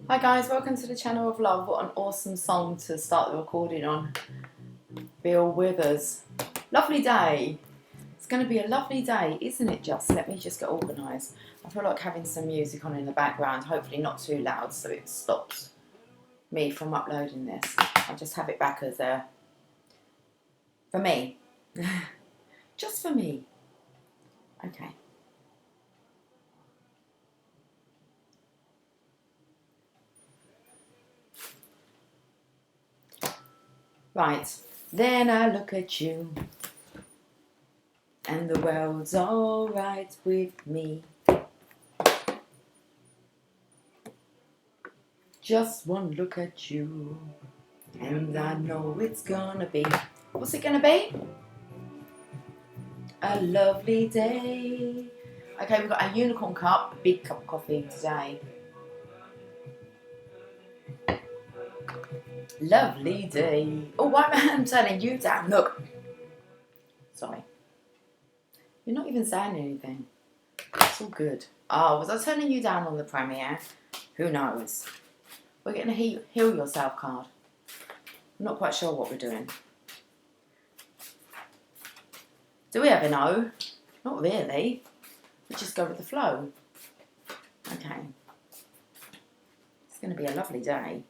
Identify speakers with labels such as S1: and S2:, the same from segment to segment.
S1: Hi guys, welcome to the Channel of Love. What an awesome song to start the recording on. Bill Withers. Lovely day. It's going to be a lovely day, isn't it just? Let me just get organised. I feel like having some music on in the background, hopefully not too loud so it stops me from uploading this. I'll just have it back as for me. Just for me. Okay. Right. Then I look at you and the world's alright with me. Just one look at you and I know it's gonna be, what's it gonna be? A lovely day. Okay, we've got a unicorn cup, a big cup of coffee today. Lovely day. Oh, why am I turning you down? Look. Sorry. You're not even saying anything. It's all good. Oh, was I turning you down on the premiere? Who knows? We're getting a heal yourself card. I'm not quite sure what we're doing. Do we ever know? Not really. We just go with the flow. Okay. It's going to be a lovely day.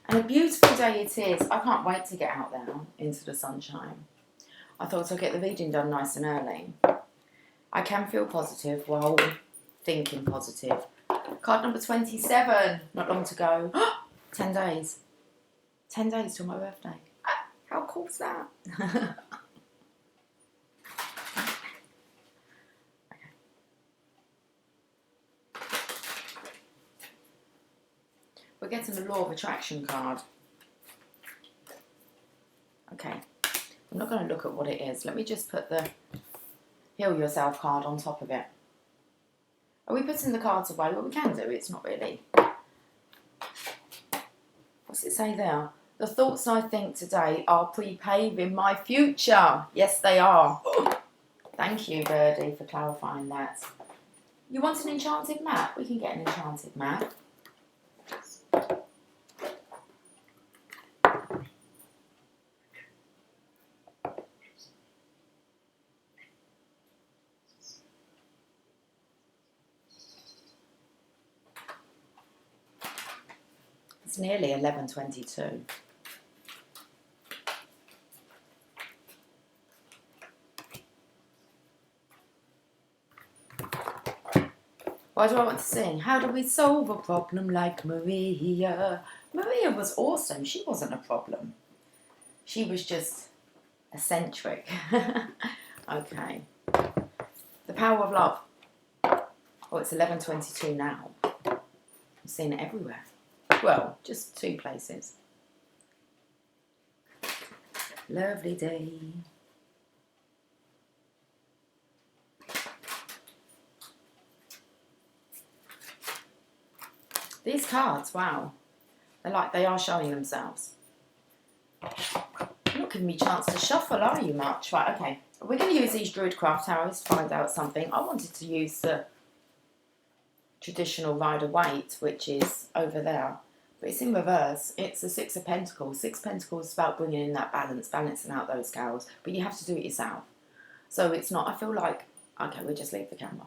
S1: And a beautiful day it is. I can't wait to get out there into the sunshine. I thought I'd get the reading done nice and early. I can feel positive while thinking positive. Card number 27. Not long to go. 10 days. 10 days till my birthday. How cool's that? We're getting the Law of Attraction card. Okay. I'm not going to look at what it is. Let me just put the Heal Yourself card on top of it. Are we putting the cards away? Well, we can do. It's not really. What's it say there? The thoughts I think today are prepaving my future. Yes, they are. Thank you, Birdie, for clarifying that. You want an enchanted map? We can get an enchanted map. It's nearly 11:22. Why do I want to sing? How do we solve a problem like Maria? Maria was awesome. She wasn't a problem. She was just eccentric. Okay. The Power of Love. Oh, it's 11:22 now. I'm seeing it everywhere. Well, just two places. Lovely day. These cards, wow. They are showing themselves. You're not giving me a chance to shuffle, are you, much? Right, okay. We're going to use these Druidcraft Tarots to find out something. I wanted to use the traditional Rider-Waite, which is over there. But it's in reverse. It's the Six of Pentacles. Six of Pentacles is about bringing in that balance, balancing out those scales. But you have to do it yourself. So it's not, I feel like, okay, we'll just leave the camera.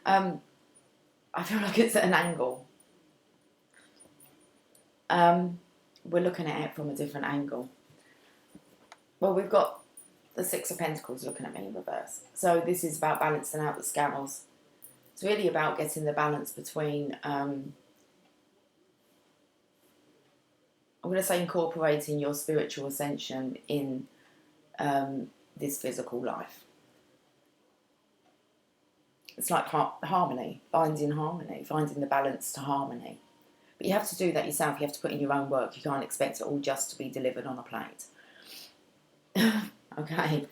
S1: I feel like it's at an angle. We're looking at it from a different angle. Well, we've got the Six of Pentacles looking at me in reverse. So this is about balancing out the scales. It's really about getting the balance between, I'm going to say incorporating your spiritual ascension in this physical life. It's like harmony, finding the balance to harmony. But you have to do that yourself. You have to put in your own work. You can't expect it all just to be delivered on a plate. Okay.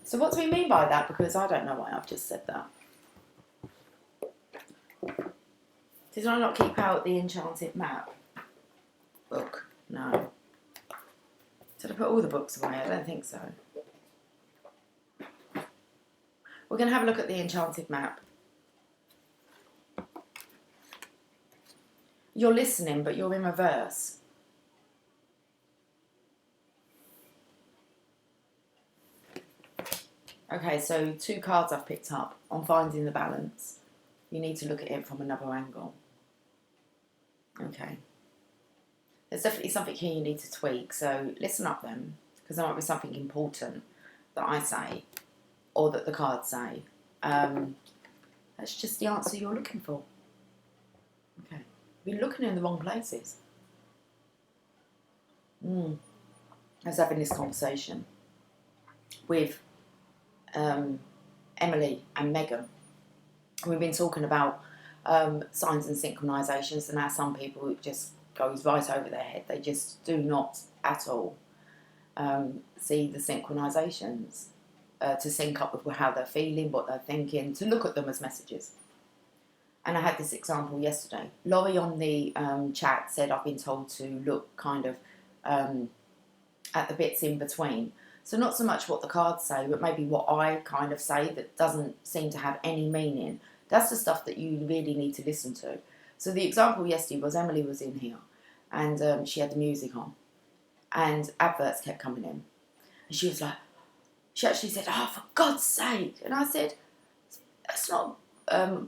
S1: So what do we mean by that? Because I don't know why I've just said that. Did I not keep out the enchanted map book? No. Did I put all the books away? I don't think so. We're going to have a look at the enchanted map. You're listening, but you're in reverse. Okay, so 2 cards I've picked up on finding the balance. You need to look at it from another angle. Okay. There's definitely something here you need to tweak, so listen up then, because there might be something important that I say, or that the cards say. That's just the answer you're looking for. Okay. You're looking in the wrong places. I was having this conversation with Emily and Megan. We've been talking about signs and synchronisations, and how some people, it just goes right over their head. They just do not at all see the synchronisations to sync up with how they're feeling, what they're thinking, to look at them as messages. And I had this example yesterday. Laurie on the chat said, I've been told to look kind of at the bits in between. So not so much what the cards say, but maybe what I kind of say that doesn't seem to have any meaning. That's the stuff that you really need to listen to. So the example yesterday was Emily was in here, and she had the music on, and adverts kept coming in. And she was like, she actually said, oh, for God's sake. And I said, that's not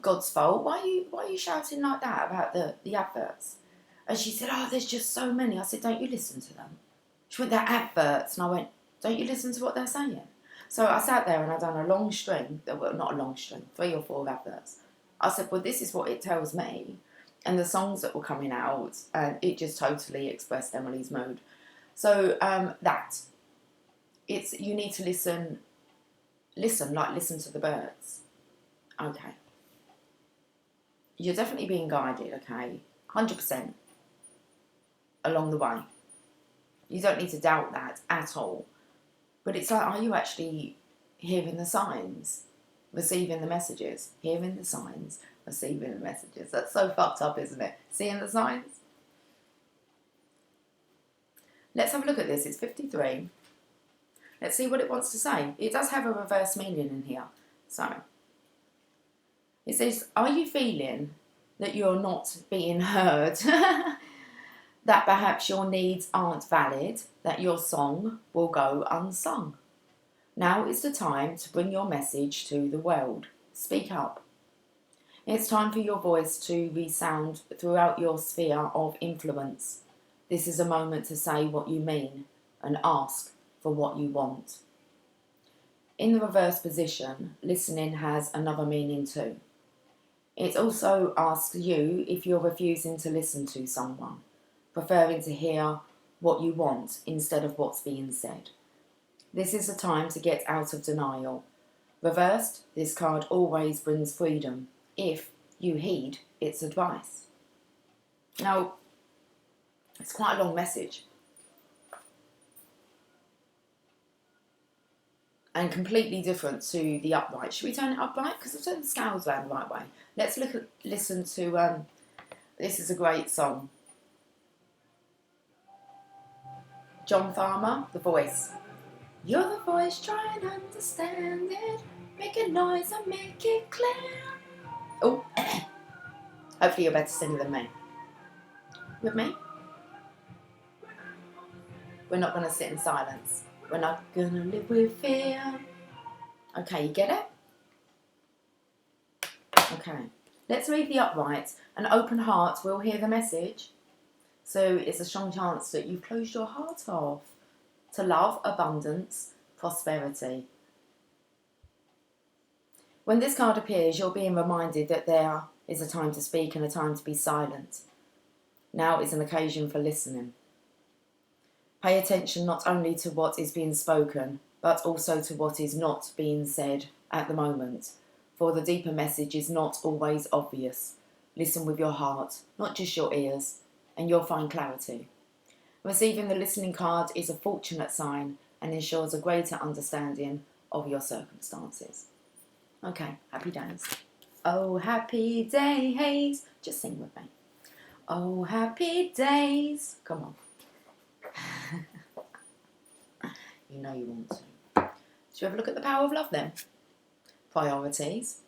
S1: God's fault. Why are you shouting like that about the adverts? And she said, oh, there's just so many. I said, don't you listen to them? She went, they're adverts. And I went, don't you listen to what they're saying? So I sat there and I done a long string, well, not a long string, 3 or 4 adverts. I said, well, this is what it tells me. And the songs that were coming out, and it just totally expressed Emily's mood. So you need to listen to the birds. Okay. You're definitely being guided, okay? 100% along the way. You don't need to doubt that at all. But it's like, are you actually hearing the signs, receiving the messages? Hearing the signs, receiving the messages. That's so fucked up, isn't it? Seeing the signs? Let's have a look at this. It's 53. Let's see what it wants to say. It does have a reverse meaning in here. So, it says, are you feeling that you're not being heard? That perhaps your needs aren't valid, that your song will go unsung. Now is the time to bring your message to the world. Speak up. It's time for your voice to resound throughout your sphere of influence. This is a moment to say what you mean and ask for what you want. In the reverse position, listening has another meaning too. It also asks you if you're refusing to listen to someone, preferring to hear what you want instead of what's being said. This is the time to get out of denial. Reversed, this card always brings freedom if you heed its advice. Now, it's quite a long message. And completely different to the upright. Should we turn it upright? Because I've turned the scales around the right way. Let's listen to, this is a great song. John Farmer, The Voice. You're the voice, try and understand it. Make a noise and make it clear. Oh, hopefully you're better singer than me. With me? We're not going to sit in silence. We're not going to live with fear. Okay, you get it? Okay. Let's read the upright. An open heart will hear the message. So it's a strong chance that you've closed your heart off to love, abundance, prosperity. When this card appears, you're being reminded that there is a time to speak and a time to be silent. Now is an occasion for listening. Pay attention not only to what is being spoken, but also to what is not being said at the moment, for the deeper message is not always obvious. Listen with your heart, not just your ears, and you'll find clarity. Receiving the listening card is a fortunate sign and ensures a greater understanding of your circumstances. Okay, happy days. Oh, happy days. Just sing with me. Oh, happy days. Come on. You know you want to. So you have a look at the power of love then. Priorities.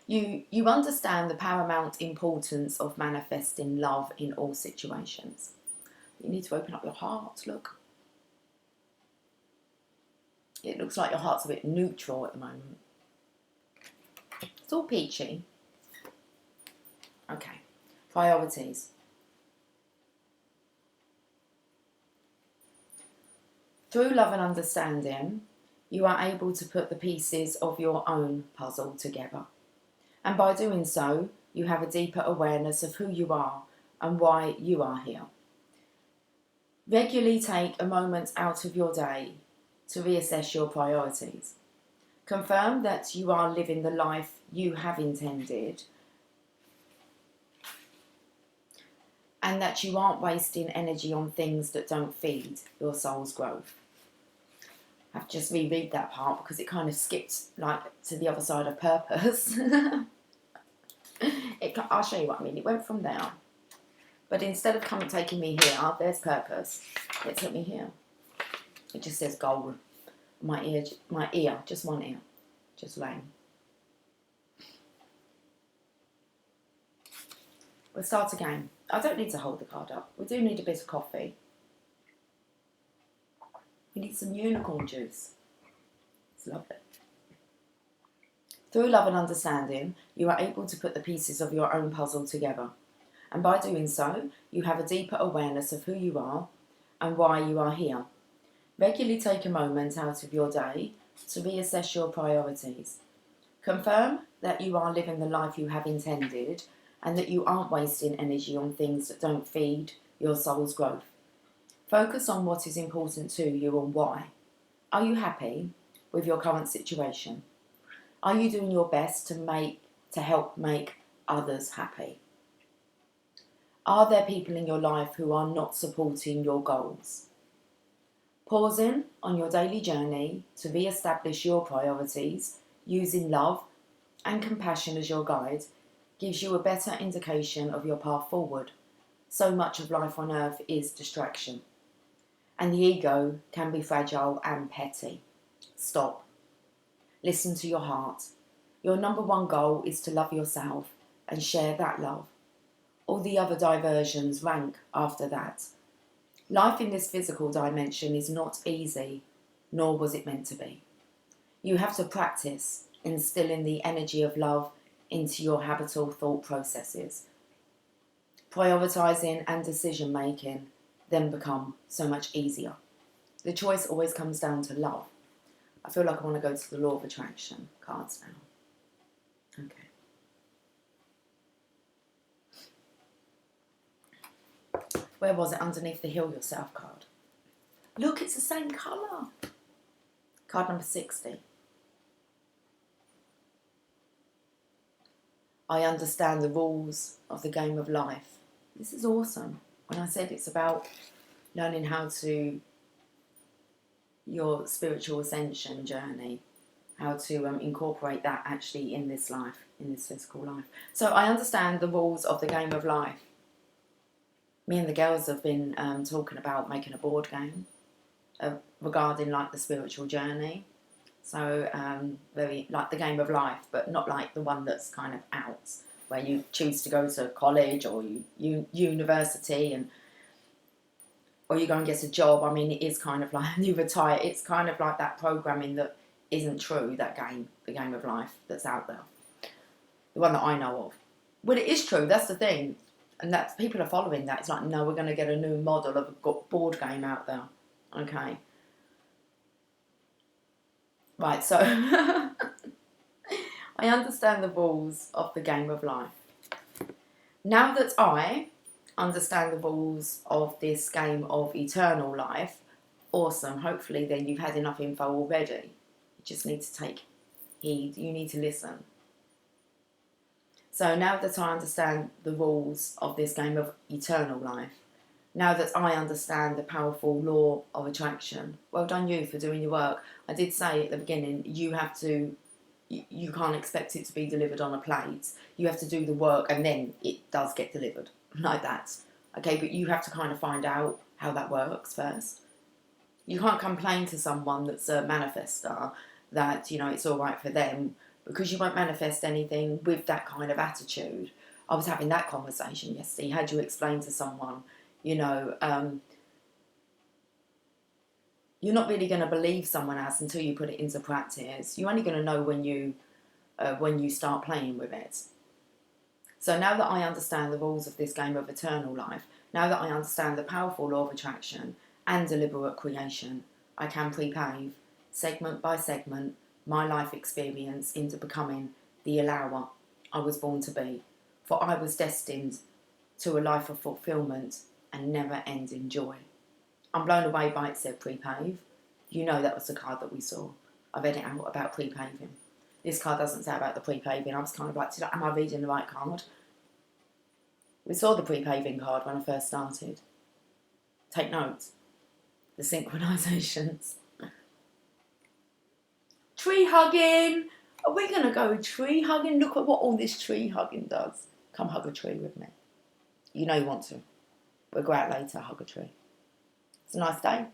S1: You understand the paramount importance of manifesting love in all situations. You need to open up your heart, look. It looks like your heart's a bit neutral at the moment. It's all peachy. Okay, priorities. Through love and understanding, you are able to put the pieces of your own puzzle together. And by doing so, you have a deeper awareness of who you are and why you are here. Regularly take a moment out of your day to reassess your priorities. Confirm that you are living the life you have intended and that you aren't wasting energy on things that don't feed your soul's growth. I have to just reread that part because it kind of skipped like to the other side of purpose. I'll show you what I mean. It went from there. But instead of taking me here, there's purpose. It took me here. It just says goal. My ear, just one ear. Just lame. We'll start again. I don't need to hold the card up. We do need a bit of coffee. We need some unicorn juice. It's lovely. Through love and understanding, you are able to put the pieces of your own puzzle together. And by doing so, you have a deeper awareness of who you are and why you are here. Regularly take a moment out of your day to reassess your priorities. Confirm that you are living the life you have intended and that you aren't wasting energy on things that don't feed your soul's growth. Focus on what is important to you and why. Are you happy with your current situation? Are you doing your best to help make others happy? Are there people in your life who are not supporting your goals? Pausing on your daily journey to re-establish your priorities using love and compassion as your guide gives you a better indication of your path forward. So much of life on earth is distraction. And the ego can be fragile and petty. Stop. Listen to your heart. Your number one goal is to love yourself and share that love. All the other diversions rank after that. Life in this physical dimension is not easy, nor was it meant to be. You have to practice instilling the energy of love into your habitual thought processes. Prioritizing and decision making then become so much easier. The choice always comes down to love. I feel like I want to go to the law of attraction cards now. Okay. Where was it? Underneath the Heal Yourself card. Look, it's the same colour. Card number 60. I understand the rules of the game of life. This is awesome. When I said it's about learning how to, your spiritual ascension journey, how to incorporate that actually in this life, in this physical life. So I understand the rules of the game of life. Me and the girls have been talking about making a board game regarding like the spiritual journey. So very like the game of life, but not like the one that's kind of out, where you choose to go to college or university or you go and get a job. I mean, it is kind of like you retire. It's kind of like that programming that isn't true, that game, the game of life that's out there. The one that I know of. Well, it is true, that's the thing. And that's, people are following that. It's like, no, we're going to get a new model of a board game out there. Okay. Right, so I understand the rules of the game of life. Now that I understand the rules of this game of eternal life, awesome. Hopefully then you've had enough info already. You just need to take heed. You need to listen. So now that I understand the rules of this game of eternal life, now that I understand the powerful law of attraction, well done you for doing your work. I did say at the beginning, you can't expect it to be delivered on a plate. You have to do the work and then it does get delivered like that. Okay, but you have to kind of find out how that works first. You can't complain to someone that's a manifester that, you know, it's all right for them, because you won't manifest anything with that kind of attitude. I was having that conversation yesterday. How do you explain to someone, you know, you're not really going to believe someone else until you put it into practice. You're only going to know when you start playing with it. So now that I understand the rules of this game of eternal life, now that I understand the powerful law of attraction and deliberate creation, I can prepave, segment by segment, my life experience into becoming the allower I was born to be. For I was destined to a life of fulfillment and never-ending joy. I'm blown away by it, said prepave. You know that was the card that we saw. I've read it out about prepaving. This card doesn't say about the prepaving. I was kind of like, am I reading the right card? We saw the prepaving card when I first started. Take notes. The synchronizations. Tree hugging. Are we going to go tree hugging? Look at what all this tree hugging does. Come hug a tree with me. You know you want to. We'll go out later, hug a tree. It's a nice day.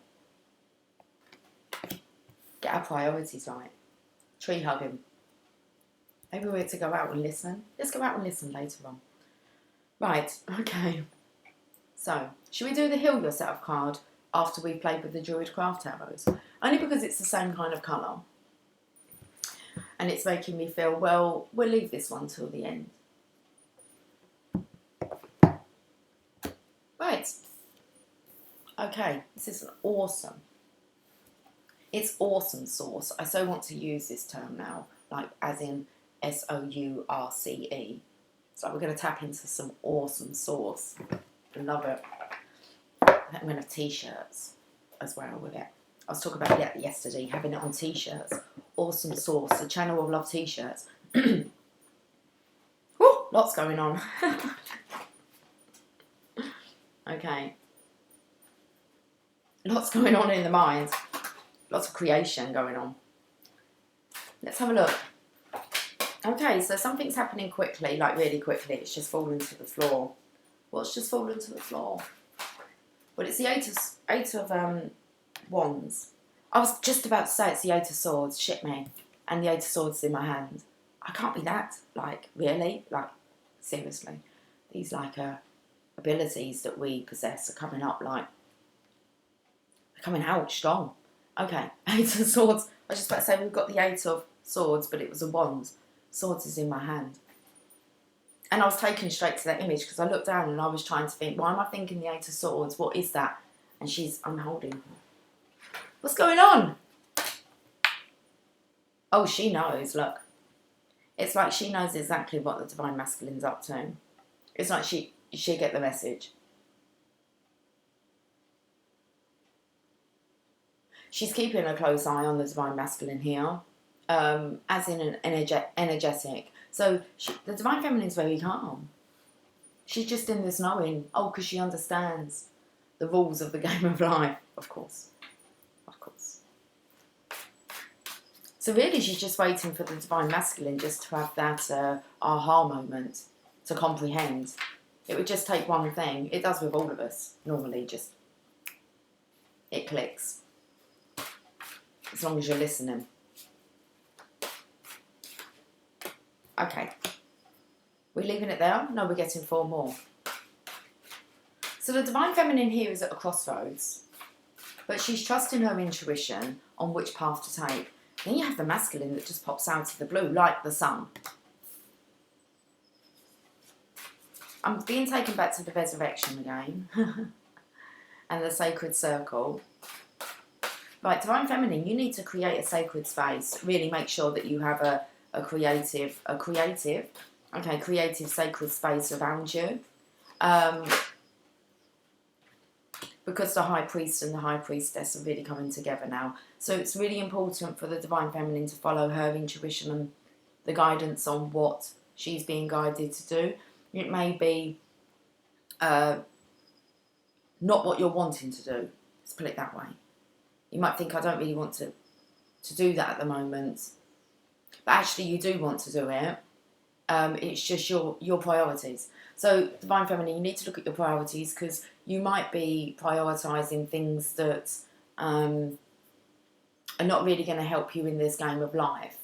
S1: Get our priorities right. Tree hugging. Maybe we're to go out and listen. Let's go out and listen later on. Right, okay. So, should we do the Heal Yourself card after we've played with the Druid Craft Arrows? Only because it's the same kind of colour. And it's making me feel, well, we'll leave this one till the end. Right. Okay, this is awesome. It's awesome sauce. I so want to use this term now, like as in SOURCE. So we're going to tap into some awesome sauce. I love it. I'm going to have t-shirts as well with it. I was talking about it yesterday, having it on t-shirts. Awesome sauce, the Channel of Love t-shirts. Woo, lots going on. Okay. Lots going on in the mind. Lots of creation going on. Let's have a look. Okay, so something's happening quickly, like really quickly. It's just fallen to the floor. What's just fallen to the floor? Well, it's the Eight of Wands. I was just about to say it's the Eight of Swords. Shit me. And the Eight of Swords in my hand. I can't be that. Like, really? Like, seriously. These, like, abilities that we possess are coming up, like, they're coming out strong. Okay, Eight of Swords. I was just about to say we've got the Eight of Swords, but it was a Wands. Swords is in my hand. And I was taken straight to that image because I looked down and I was trying to think, why am I thinking the Eight of Swords? What is that? And I'm holding her. What's going on? Oh, she knows, look. It's like she knows exactly what the Divine Masculine's up to. It's like she get the message. She's keeping a close eye on the Divine Masculine here, as in an energetic. So the Divine Feminine's very calm. She's just in this knowing, because she understands the rules of the game of life, of course. Of course. So really she's just waiting for the Divine Masculine just to have that aha moment, to comprehend. It would just take one thing. It does with all of us, normally, just it clicks. As long as you're listening. Okay. We're leaving it there? No, we're getting 4 more. So the Divine Feminine here is at a crossroads. But she's trusting her intuition on which path to take. Then you have the Masculine that just pops out of the blue, like the sun. I'm being taken back to the resurrection again. And the sacred circle. Right, Divine Feminine, you need to create a sacred space. Really make sure that you have a creative sacred space around you. Because the High Priest and the High Priestess are really coming together now. So it's really important for the Divine Feminine to follow her intuition and the guidance on what she's being guided to do. It may be not what you're wanting to do. Let's put it that way. You might think, I don't really want to do that at the moment. But actually you do want to do it. It's just your priorities. So Divine Feminine, you need to look at your priorities because you might be prioritising things that are not really going to help you in this game of life.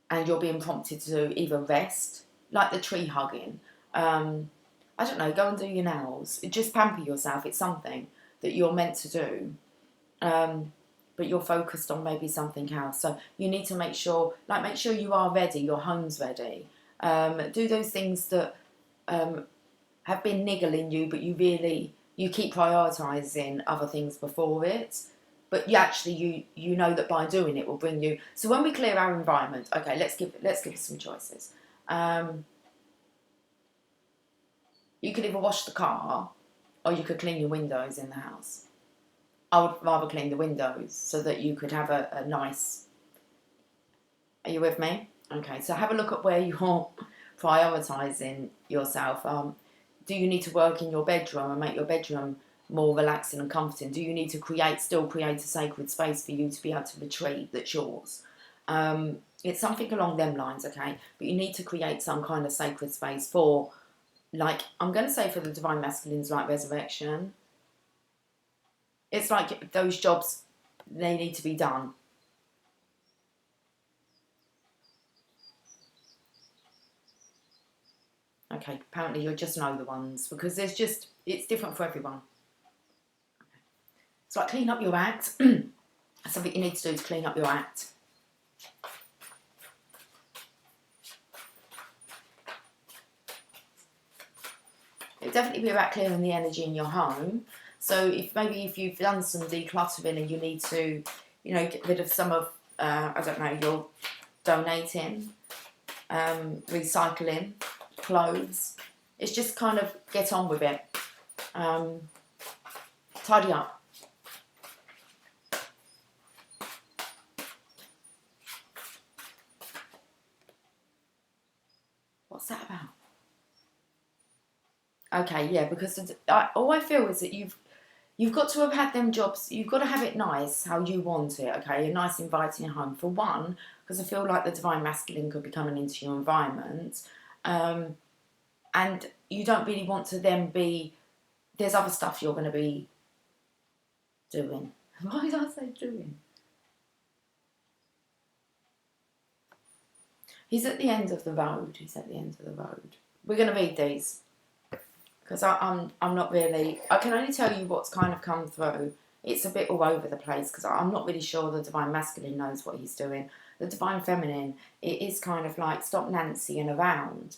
S1: And you're being prompted to either rest, like the tree hugging. I don't know, go and do your nails. Just pamper yourself. It's something that you're meant to do. But you're focused on maybe something else. So you need to make sure you are ready, your home's ready. Do those things that have been niggling you, but you keep prioritising other things before it. But you know that by doing it will bring you. So when we clear our environment, okay, let's give it some choices. You could either wash the car, or you could clean your windows in the house. I would rather clean the windows so that you could have a nice. Are you with me? Okay, so have a look at where you're prioritising yourself. Do you need to work in your bedroom and make your bedroom more relaxing and comforting? Do you need to still create a sacred space for you to be able to retreat that's yours? It's something along them lines, okay? But you need to create some kind of sacred space for, like, I'm going to say for the Divine Masculines, like resurrection. It's like those jobs, they need to be done. Okay, apparently you'll just know the ones, because it's different for everyone. It's like clean up your act. Something you need to do to clean up your act. It'll definitely be about clearing the energy in your home. So if you've done some decluttering and you need to, get rid of some of, I don't know, you're donating, recycling, clothes. It's just kind of get on with it. Tidy up. What's that about? Okay, yeah, because all I feel is that you've got to have had them jobs. You've got to have it nice how you want it. Okay, a nice inviting home for one, because I feel like the Divine Masculine could be coming into your environment, and you don't really want to then be. There's other stuff you're going to be doing. Why did I say doing? He's at the end of the road. He's at the end of the road. We're going to read these. Because I'm not really. I can only tell you what's kind of come through. It's a bit all over the place because I'm not really sure the Divine Masculine knows what he's doing. The Divine Feminine, it is kind of like stop Nancying around.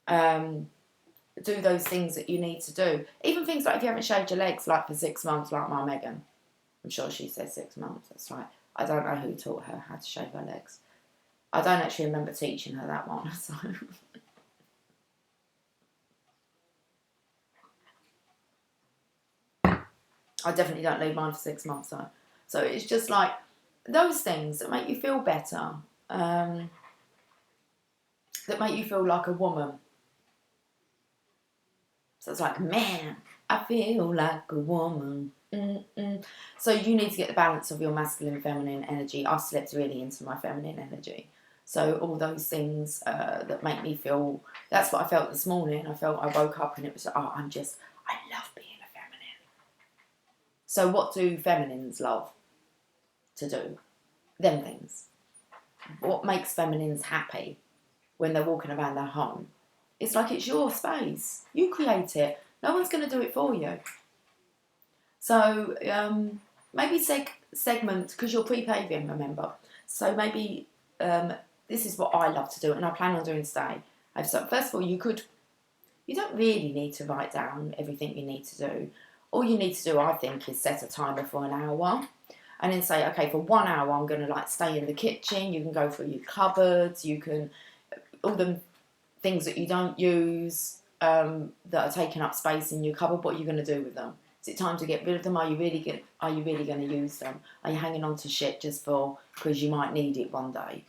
S1: Do those things that you need to do. Even things like if you haven't shaved your legs like for 6 months, like my Megan. I'm sure she said 6 months. That's right. I don't know who taught her how to shave her legs. I don't actually remember teaching her that one. So. I definitely don't leave mine for 6 months though. So it's just like those things that make you feel better, that make you feel like a woman. So it's like, man, I feel like a woman. Mm-mm. So you need to get the balance of your masculine, feminine energy. I've slipped really into my feminine energy. So all those things that make me feel, that's what I felt this morning. I woke up and it was, I love being a feminine. So what do feminines love to do? Them things. What makes feminines happy when they're walking around their home? It's like it's your space. You create it. No one's going to do it for you. So maybe segment, because you're pre-paving, remember. So maybe this is what I love to do, and I plan on doing today. So first of all, you don't really need to write down everything you need to do. All you need to do, I think, is set a timer for an hour. And then say, okay, for 1 hour, I'm going to stay in the kitchen. You can go through your cupboards. You can, all the things that you don't use that are taking up space in your cupboard, what are you going to do with them? Is it time to get rid of them? Are you really going to use them? Are you hanging on to shit just because you might need it one day?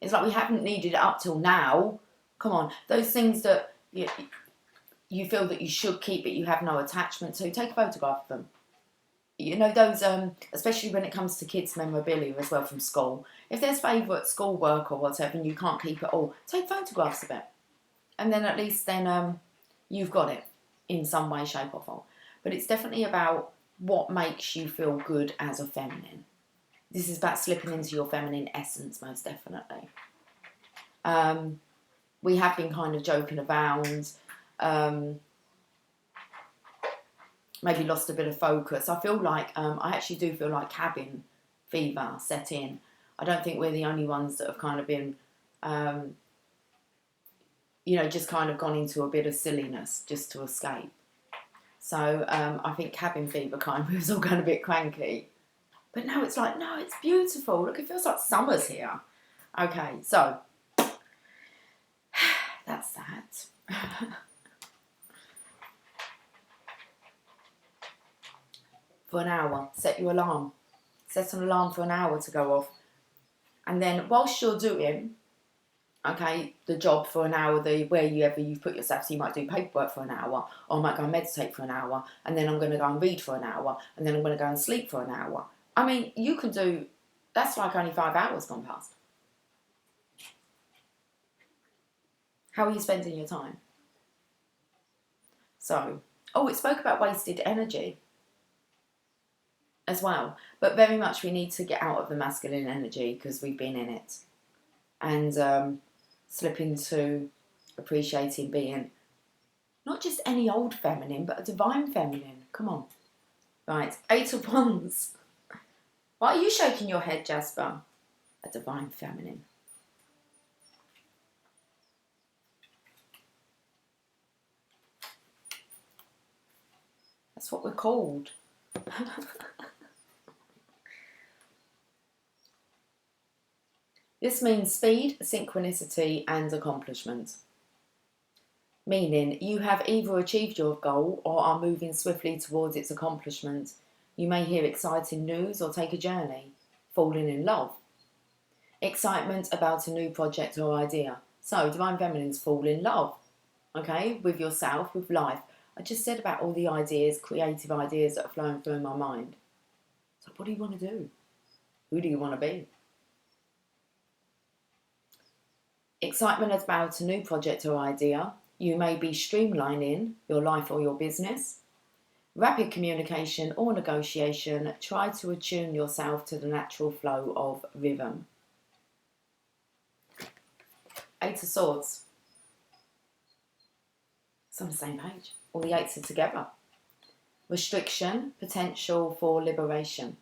S1: It's like we haven't needed it up till now. Come on, those things that you feel that you should keep but you have no attachment to, take a photograph of them. Those, especially when it comes to kids' memorabilia as well from school. If there's favourite schoolwork or whatever and you can't keep it all, take photographs of it. And then at least you've got it in some way, shape or form. But it's definitely about what makes you feel good as a feminine. This is about slipping into your feminine essence, most definitely. We have been kind of joking around, maybe lost a bit of focus. I feel like, I actually do feel like cabin fever set in. I don't think we're the only ones that have kind of been, just kind of gone into a bit of silliness just to escape. So I think cabin fever kind of was all going a bit cranky. But now it's like, no, it's beautiful. Look, it feels like summer's here. Okay, so that's that. For an hour, set your alarm. Set an alarm for an hour to go off. And then whilst you're doing, the job for an hour, wherever you've put yourself, so you might do paperwork for an hour, or I might go and meditate for an hour, and then I'm going to go and read for an hour, and then I'm going to go and sleep for an hour. I mean, you can do, that's like only 5 hours gone past. How are you spending your time? So, it spoke about wasted energy as well. But very much we need to get out of the masculine energy because we've been in it. And slip into appreciating being not just any old feminine, but a divine feminine. Come on. Right, 8 of Wands. Why are you shaking your head, Jasper? A divine feminine. That's what we're called. This means speed, synchronicity, and accomplishment. Meaning you have either achieved your goal or are moving swiftly towards its accomplishment. You may hear exciting news or take a journey. Falling in love. Excitement about a new project or idea. So, Divine Feminines fall in love, with yourself, with life. I just said about all the ideas, creative ideas that are flowing through my mind. So, what do you want to do? Who do you want to be? Excitement about a new project or idea. You may be streamlining your life or your business. Rapid communication or negotiation. Try to attune yourself to the natural flow of rhythm. 8 of Swords. It's on the same page. All the 8s are together. Restriction, potential for liberation.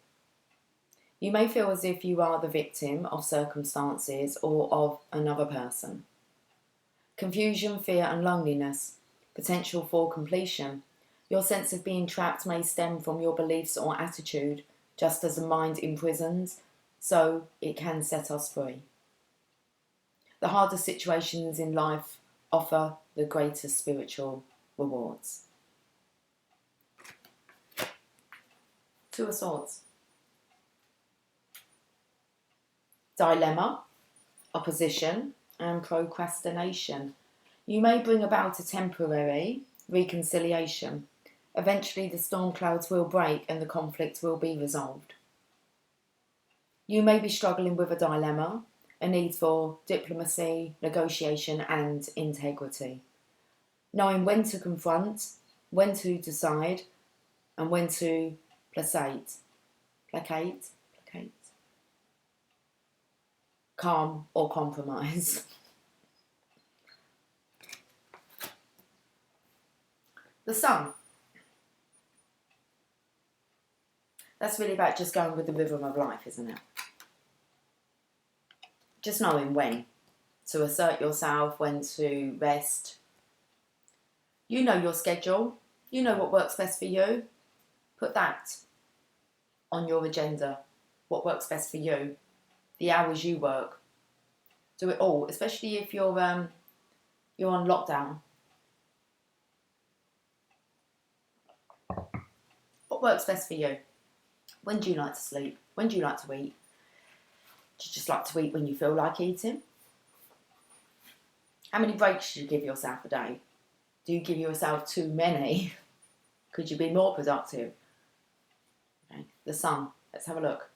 S1: You may feel as if you are the victim of circumstances or of another person. Confusion, fear and loneliness. Potential for completion. Your sense of being trapped may stem from your beliefs or attitude, just as the mind imprisons, so it can set us free. The hardest situations in life offer the greatest spiritual rewards. 2 of Swords. Dilemma, opposition, and procrastination. You may bring about a temporary reconciliation. Eventually the storm clouds will break and the conflict will be resolved. You may be struggling with a dilemma, a need for diplomacy, negotiation and integrity. Knowing when to confront, when to decide, and when to placate, calm or compromise. The Sun. That's really about just going with the rhythm of life, isn't it? Just knowing when to assert yourself, when to rest. You know your schedule. You know what works best for you. Put that on your agenda. What works best for you. The hours you work. Do it all, especially if you're on lockdown. What works best for you? When do you like to sleep? When do you like to eat? Do you just like to eat when you feel like eating? How many breaks should you give yourself a day? Do you give yourself too many? Could you be more productive? Okay. The Sun. Let's have a look.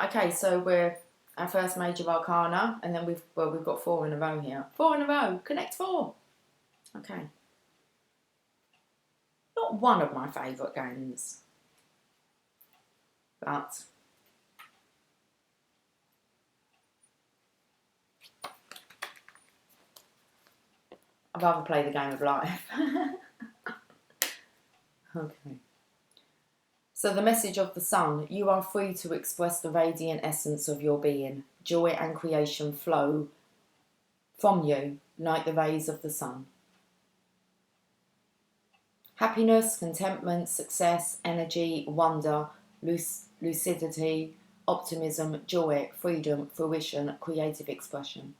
S1: Okay, so we're our first major arcana, and then we've got 4 in a row here. 4 in a row. Connect 4. Okay. Not one of my favourite games, but I'd rather play the game of life. Okay. So the message of the sun: you are free to express the radiant essence of your being. Joy and creation flow from you like the rays of the sun. Happiness, contentment, success, energy, wonder, lucidity, optimism, joy, freedom, fruition, creative expression.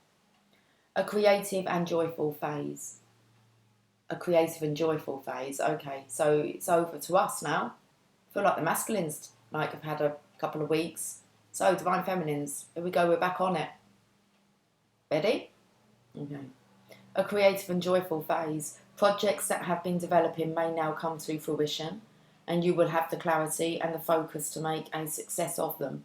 S1: A creative and joyful phase. A creative and joyful phase. Okay, so it's over to us now. I feel like the masculines have had a couple of weeks. So divine feminines, here we go, we're back on it. Ready? Okay. A creative and joyful phase. Projects that have been developing may now come to fruition, and you will have the clarity and the focus to make a success of them.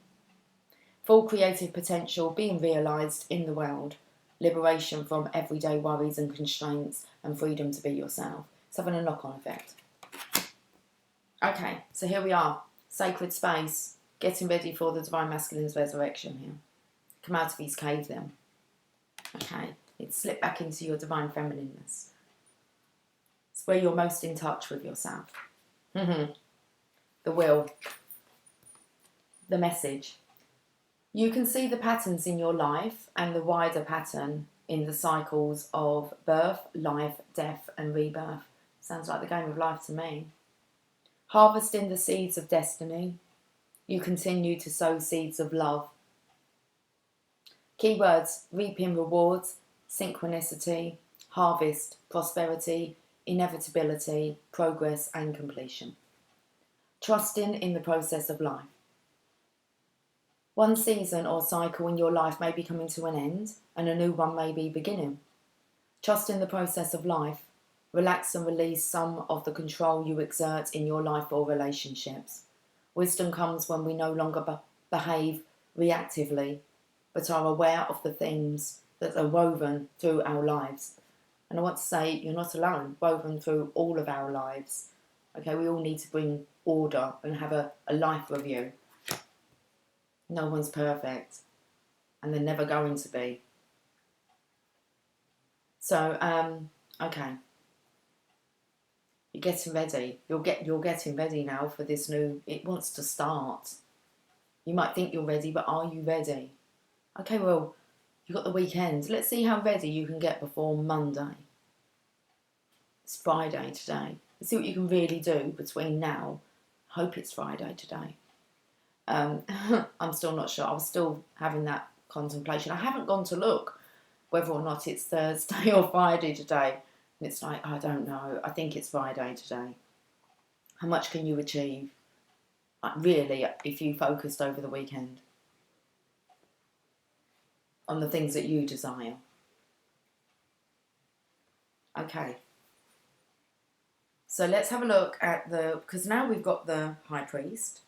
S1: Full creative potential being realised in the world. Liberation from everyday worries and constraints, and freedom to be yourself. It's having a knock-on effect. Okay, so here we are. Sacred space. Getting ready for the Divine Masculine's resurrection here. Come out of his cave then. Okay, it's slip back into your Divine Feminineness. It's where you're most in touch with yourself. The will. The message. You can see the patterns in your life and the wider pattern in the cycles of birth, life, death and rebirth. Sounds like the game of life to me. Harvesting the seeds of destiny. You continue to sow seeds of love. Keywords: reaping rewards, synchronicity, harvest, prosperity, inevitability, progress and completion. Trusting in the process of life. One season or cycle in your life may be coming to an end and a new one may be beginning. Trust in the process of life. Relax and release some of the control you exert in your life or relationships. Wisdom comes when we no longer behave reactively, but are aware of the themes that are woven through our lives. And I want to say, you're not alone, woven through all of our lives. Okay, we all need to bring order and have a life review. No one's perfect, and they're never going to be. So, okay. You're getting ready. You're getting ready now for this new. It wants to start. You might think you're ready, but are you ready? Okay, well, you've got the weekend. Let's see how ready you can get before Monday. It's Friday today. Let's see what you can really do between now. Hope it's Friday today. I'm still not sure. I was still having that contemplation. I haven't gone to look whether or not it's Thursday or Friday today. And it's like, I don't know. I think it's Friday today. How much can you achieve? Really, if you focused over the weekend on the things that you desire. Okay. So let's have a look at because now we've got the High Priest,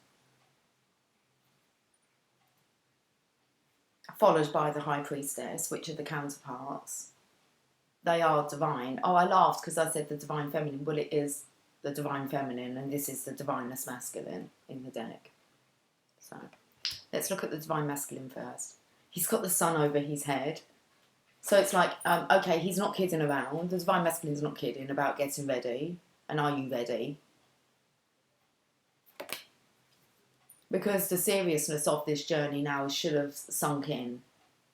S1: followed by the High Priestess, which are the counterparts. They are divine. Oh, I laughed because I said the Divine Feminine. Well, it is the Divine Feminine, and this is the Divinest Masculine in the deck. So let's look at the Divine Masculine first. He's got the sun over his head. So it's like, okay, he's not kidding around. The Divine Masculine's not kidding about getting ready. And are you ready? Because the seriousness of this journey now should have sunk in,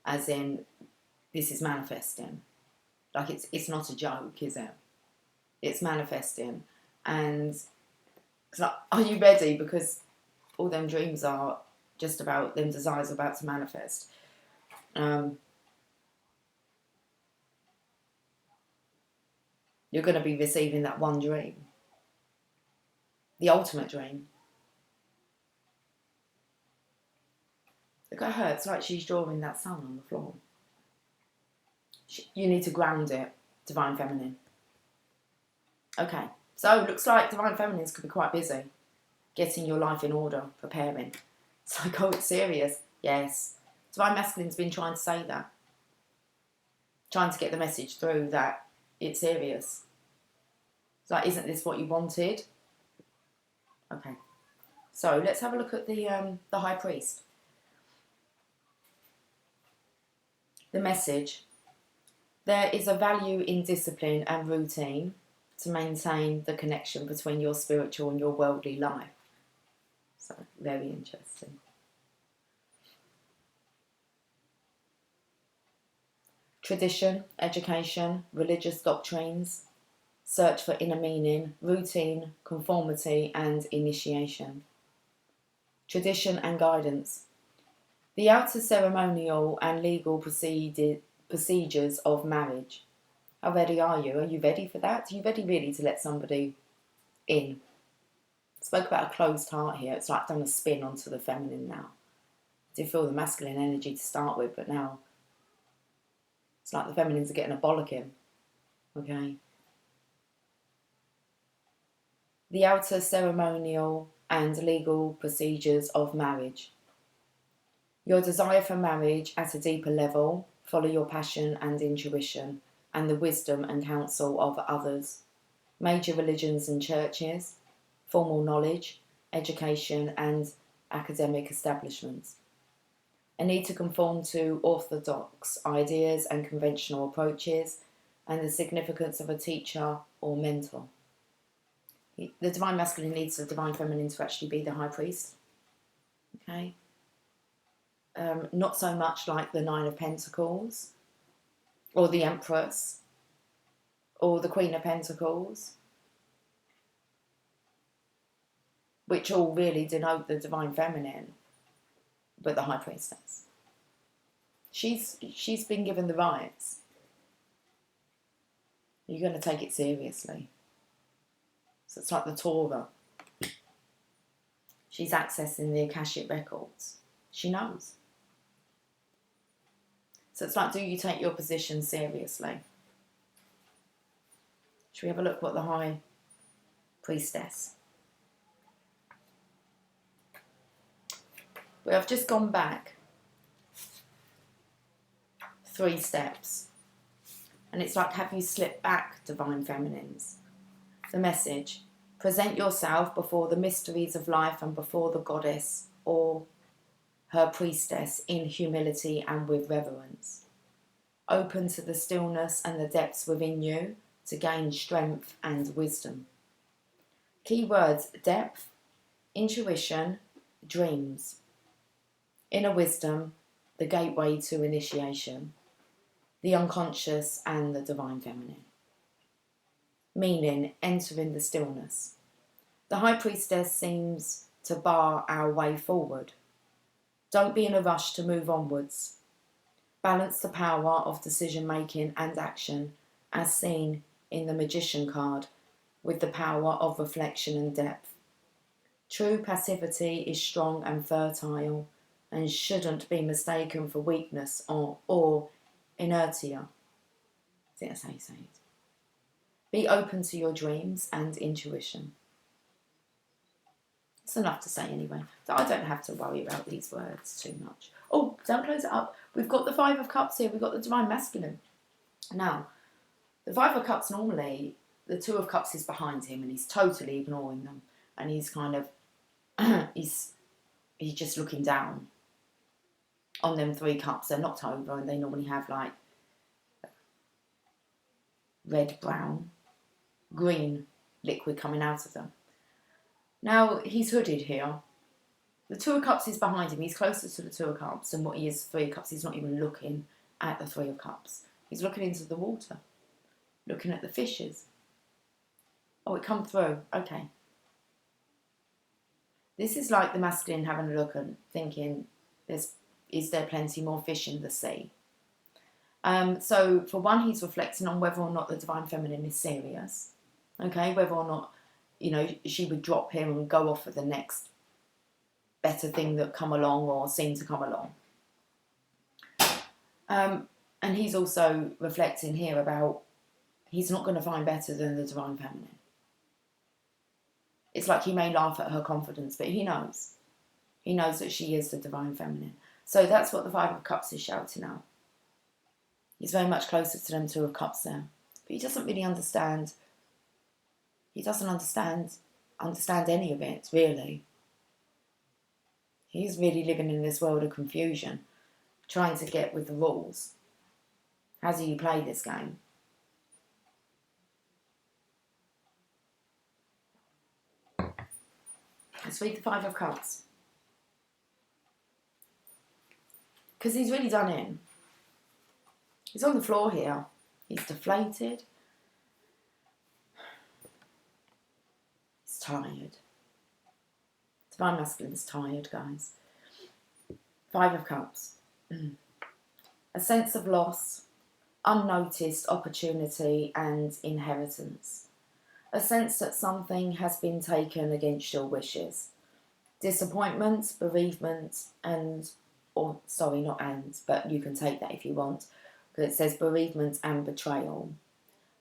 S1: as in, this is manifesting. Like, it's not a joke, is it? It's manifesting. And it's like, are you ready? Because all them dreams are just about, them desires are about to manifest. You're going to be receiving that one dream. The ultimate dream. Look at her, it's like she's drawing that sun on the floor. You need to ground it, Divine Feminine. Okay, so looks like Divine Feminines could be quite busy getting your life in order, preparing. It's like, oh, it's serious. Yes. Divine Masculine's been trying to say that. Trying to get the message through that it's serious. Like, isn't this what you wanted? Okay. So let's have a look at the High Priest. The message. There is a value in discipline and routine to maintain the connection between your spiritual and your worldly life. So, very interesting. Tradition, education, religious doctrines, search for inner meaning, routine, conformity, and initiation. Tradition and guidance. The outer ceremonial and legal procedures of marriage. How ready are you? Are you ready for that? Are you ready really to let somebody in? I spoke about a closed heart here. It's like done a spin onto the feminine now. I did feel the masculine energy to start with, but now it's like the feminines are getting a bollocking. Okay? The outer ceremonial and legal procedures of marriage. Your desire for marriage at a deeper level, follow your passion and intuition and the wisdom and counsel of others. Major religions and churches, formal knowledge, education and academic establishments. A need to conform to orthodox ideas and conventional approaches and the significance of a teacher or mentor. The divine masculine needs the divine feminine to actually be the high priest. Okay? Not so much like the Nine of Pentacles or the Empress or the Queen of Pentacles, which all really denote the divine feminine, but the High Priestess. She's been given the rights. You're going to take it seriously. So it's like the Torah. She's accessing the Akashic records. She knows. So it's like, do you take your position seriously? Should we have a look what the High Priestess? We have just gone back 3 steps. And it's like, have you slipped back, divine feminines? The message. Present yourself before the mysteries of life and before the goddess or her priestess in humility and with reverence. Open to the stillness and the depths within you to gain strength and wisdom. Key words: depth, intuition, dreams. Inner wisdom, the gateway to initiation. The unconscious and the divine feminine. Meaning, entering the stillness. The High Priestess seems to bar our way forward. Don't be in a rush to move onwards. Balance the power of decision making and action as seen in the Magician card with the power of reflection and depth. True passivity is strong and fertile and shouldn't be mistaken for weakness or inertia. I think that's how you say it. Be open to your dreams and intuition. It's enough to say anyway. So I don't have to worry about these words too much. Oh, don't close it up. We've got the 5 of Cups here. We've got the Divine Masculine. Now, the 5 of Cups normally, the 2 of Cups is behind him and he's totally ignoring them. And he's kind of, he's just looking down on them 3 cups. They're knocked over and they normally have like red, brown, green liquid coming out of them. Now, he's hooded here. The 2 of Cups is behind him. He's closer to the 2 of Cups than what he is 3 of Cups. He's not even looking at the 3 of Cups. He's looking into the water, looking at the fishes. Oh, it come through. Okay. This is like the masculine having a look and thinking, is there plenty more fish in the sea? So, for one, he's reflecting on whether or not the divine feminine is serious. Okay, whether or not, she would drop him and go off for the next better thing that come along or seem to come along. And he's also reflecting here about he's not going to find better than the divine feminine. It's like he may laugh at her confidence, but he knows. He knows that she is the divine feminine. So that's what the 5 of Cups is shouting out. He's very much closer to them 2 of Cups there. But he doesn't really understand He doesn't understand any of it, really. He's really living in this world of confusion, trying to get with the rules. How do you play this game? Let's read the Five of Cups. Because he's really done in. He's on the floor here. He's deflated. He's tired. Divine Masculine's tired, guys. Five of Cups. A sense of loss, unnoticed opportunity and inheritance. A sense that something has been taken against your wishes. Disappointment, bereavement but you can take that if you want. Because it says bereavement and betrayal.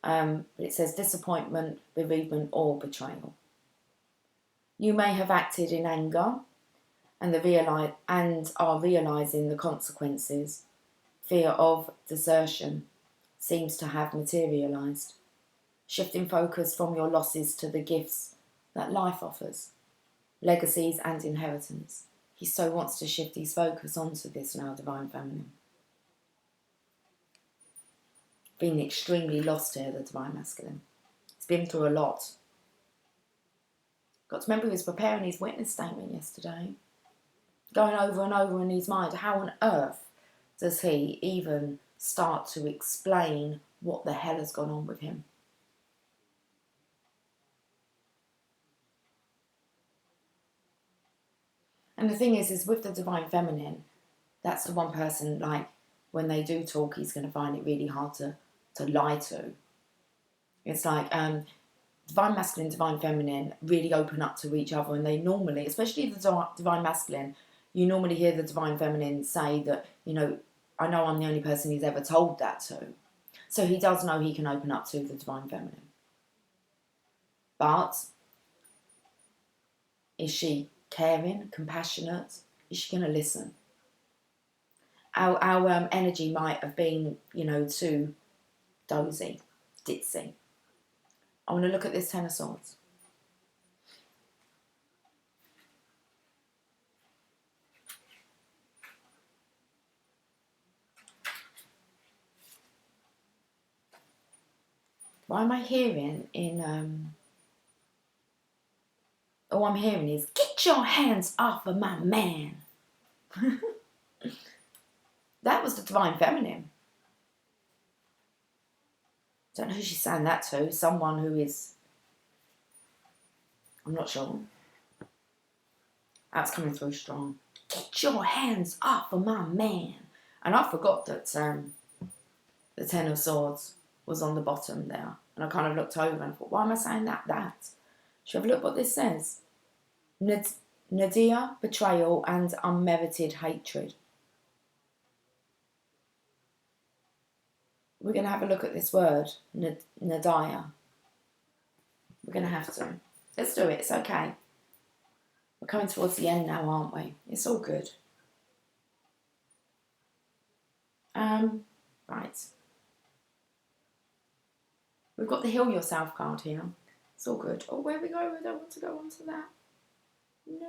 S1: But it says disappointment, bereavement or betrayal. You may have acted in anger and are realising the consequences. Fear of desertion seems to have materialised. Shifting focus from your losses to the gifts that life offers. Legacies and inheritance. He so wants to shift his focus onto this now, Divine Feminine. Being extremely lost here, the Divine Masculine. He's been through a lot. Got to remember he was preparing his witness statement yesterday. Going over and over in his mind, how on earth does he even start to explain what the hell has gone on with him? And the thing is with the Divine Feminine, that's the one person, like, when they do talk, he's going to find it really hard to lie to. It's like Divine Masculine, Divine Feminine really open up to each other, and they normally, especially the Divine Masculine, you normally hear the Divine Feminine say that, you know, I know I'm the only person he's ever told that to. So he does know he can open up to the Divine Feminine. But is she caring, compassionate? Is she going to listen? Our energy might have been, you know, too dozy, ditzy. I want to look at this Ten of Swords. What am I hearing in... all I'm hearing is, get your hands off of my man. That was the Divine Feminine. Don't know who she's saying that to. Someone who is... I'm not sure. That's coming through strong. Get your hands off of my man. And I forgot that the Ten of Swords was on the bottom there. And I kind of looked over and thought, why am I saying that? Should I have a look what this says? Nadia, betrayal and unmerited hatred. We're going to have a look at this word, Nadia. We're going to have to. Let's do it, it's okay. We're coming towards the end now, aren't we? It's all good. Right. We've got the Heal Yourself card here. It's all good. Oh, where we go? I don't want to go on to that. No.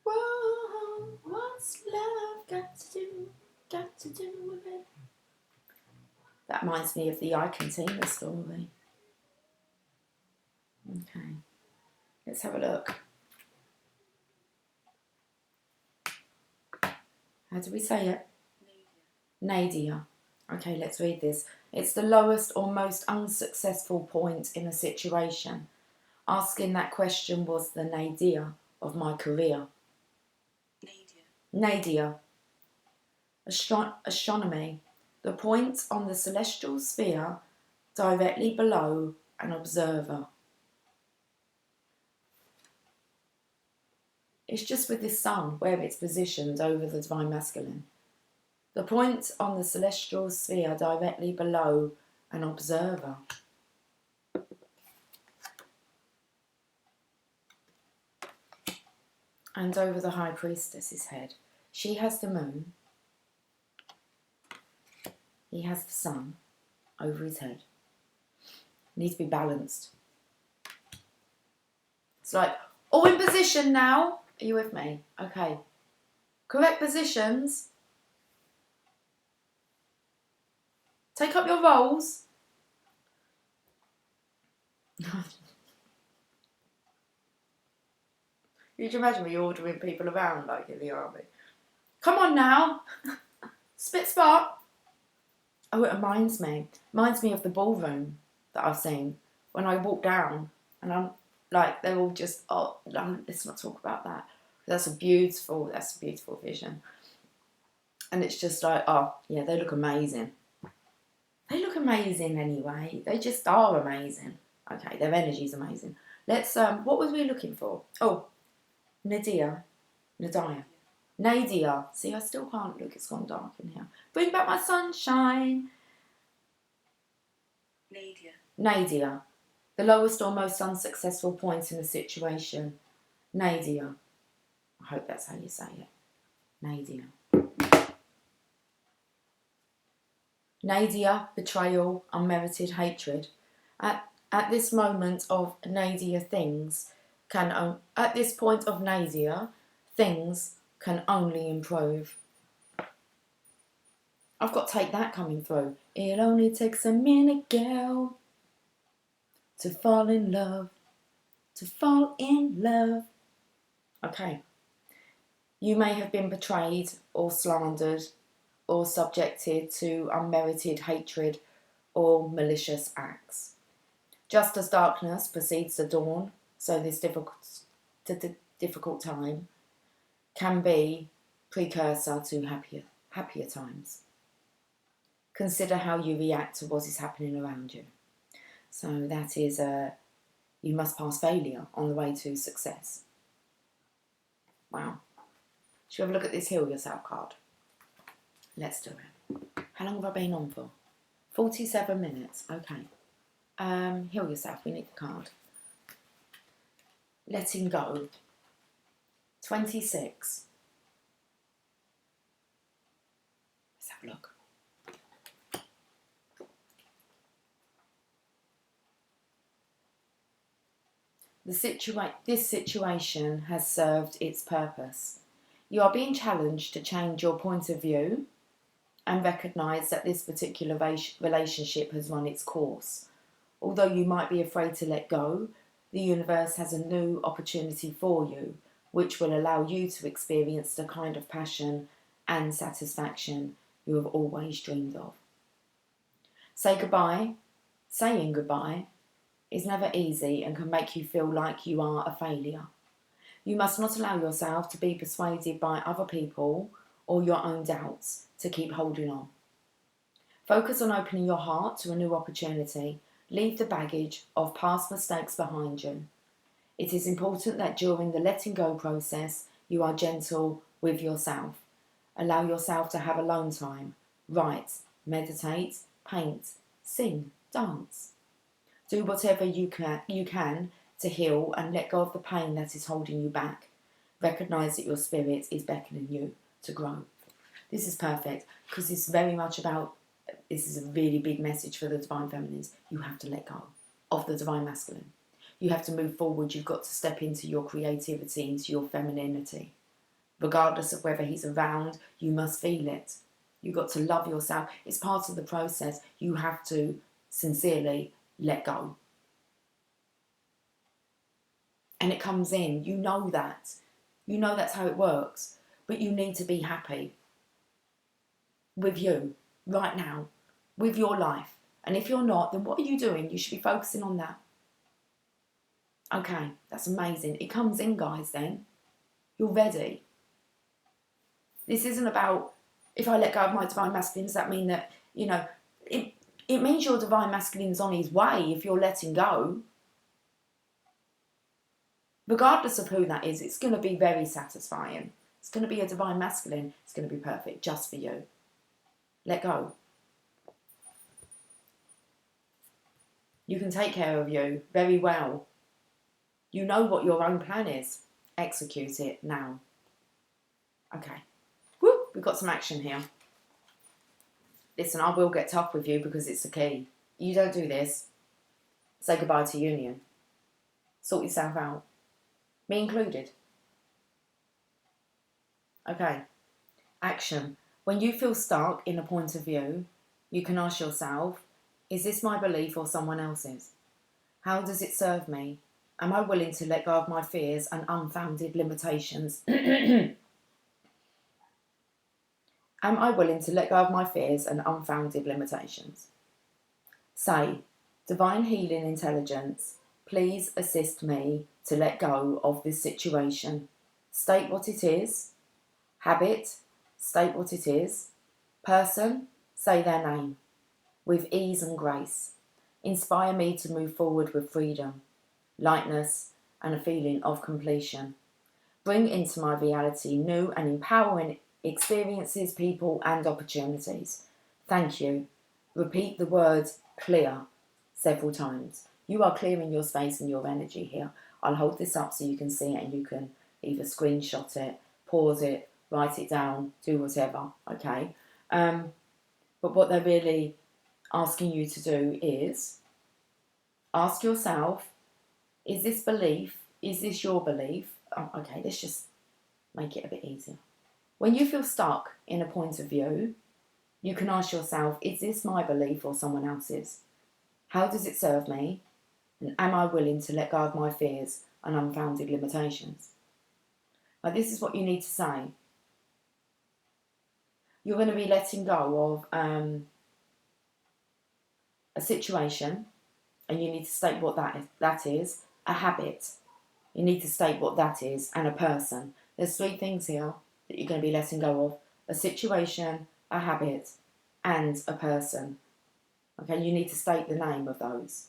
S1: Whoa, what's love got to do with it? That reminds me of the I Can See the story. Okay, let's have a look. How do we say it? Nadia. Okay, let's read this. It's the lowest or most unsuccessful point in a situation. Asking that question was the nadir of my career. Nadia. Astronomy. The point on the celestial sphere directly below an observer. It's just with this sun where it's positioned over the Divine Masculine. The point on the celestial sphere directly below an observer. And over the High Priestess's head. She has the moon. He has the sun over his head. Needs to be balanced. It's like, all in position now. Are you with me? Okay. Correct positions. Take up your roles. You can imagine me ordering people around like in the army. Come on now. Spit spot. Oh, it reminds me of the ballroom that I've seen when I walk down and I'm like, they're all just, oh, no, let's not talk about that. That's a beautiful vision. And it's just like, oh, yeah, they look amazing. They look amazing anyway. They just are amazing. Okay, their energy's amazing. Let's, what was we looking for? Oh, Nadia. See, I still can't look. It's gone dark in here. Bring back my sunshine. Nadia. The lowest or most unsuccessful point in the situation. Nadia. I hope that's how you say it. Nadia. Nadia, betrayal, unmerited hatred. At this moment of Nadia, things can only improve. I've got Take That coming through. It only takes a minute, girl, to fall in love. Okay. You may have been betrayed or slandered or subjected to unmerited hatred or malicious acts. Just as darkness precedes the dawn, so this difficult time can be precursor to happier times. Consider how you react to what is happening around you. So that is you must pass failure on the way to success. Wow. Should we have a look at this Heal Yourself card? Let's do it. How long have I been on for? 47 minutes. Okay. Heal Yourself. We need the card. Letting go. 26. Let's have a look. This situation has served its purpose. You are being challenged to change your point of view and recognise that this particular relationship has run its course. Although you might be afraid to let go, the universe has a new opportunity for you, which will allow you to experience the kind of passion and satisfaction you have always dreamed of. Saying goodbye is never easy and can make you feel like you are a failure. You must not allow yourself to be persuaded by other people or your own doubts to keep holding on. Focus on opening your heart to a new opportunity. Leave the baggage of past mistakes behind you. It is important that during the letting go process, you are gentle with yourself. Allow yourself to have alone time. Write, meditate, paint, sing, dance. Do whatever you can to heal and let go of the pain that is holding you back. Recognise that your spirit is beckoning you to grow. This is perfect because it's very much about, this is a really big message for the Divine Feminines. You have to let go of the Divine Masculine. You have to move forward. You've got to step into your creativity, into your femininity. Regardless of whether he's around, you must feel it. You've got to love yourself. It's part of the process. You have to sincerely let go. And it comes in. You know that. You know that's how it works. But you need to be happy with you right now, with your life. And if you're not, then what are you doing? You should be focusing on that. Okay, that's amazing. It comes in, guys, then. You're ready. This isn't about, if I let go of my Divine Masculine, does that mean that, you know, it means your Divine Masculine's on his way if you're letting go. Regardless of who that is, it's going to be very satisfying. It's going to be a Divine Masculine. It's going to be perfect just for you. Let go. You can take care of you very well. You know what your own plan is. Execute it now. Okay. We've got some action here. Listen, I will get tough with you because it's the key. You don't do this, say goodbye to union. Sort yourself out. Me included. Okay. Action. When you feel stuck in a point of view, you can ask yourself, is this my belief or someone else's? How does it serve me? Am I willing to let go of my fears and unfounded limitations? Am I willing to let go of my fears and unfounded limitations? Say, Divine Healing Intelligence, please assist me to let go of this situation. State what it is. Habit, state what it is. Person, say their name. With ease and grace. Inspire me to move forward with freedom, lightness, and a feeling of completion. Bring into my reality new and empowering experiences, people, and opportunities. Thank you. Repeat the word clear several times. You are clearing your space and your energy here. I'll hold this up so you can see it and you can either screenshot it, pause it, write it down, do whatever, okay? But what they're really asking you to do is ask yourself, is this your belief? Oh, okay, let's just make it a bit easier. When you feel stuck in a point of view, you can ask yourself, is this my belief or someone else's? How does it serve me? And am I willing to let go of my fears and unfounded limitations? Now, this is what you need to say. You're going to be letting go of a situation, and you need to state what that is. A habit, you need to state what that is, and a person. There's 3 things here that you're going to be letting go of. A situation, a habit, and a person. Okay, you need to state the name of those.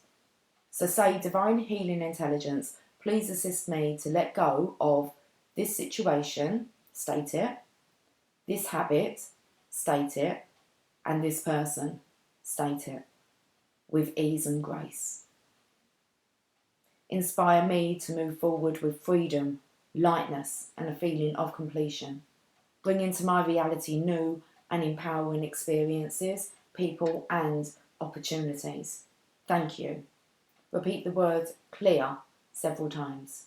S1: So say, Divine Healing Intelligence, please assist me to let go of this situation, state it, this habit, state it, and this person, state it, with ease and grace. Inspire me to move forward with freedom, lightness, and a feeling of completion. Bring into my reality new and empowering experiences, people, and opportunities. Thank you. Repeat the word clear several times.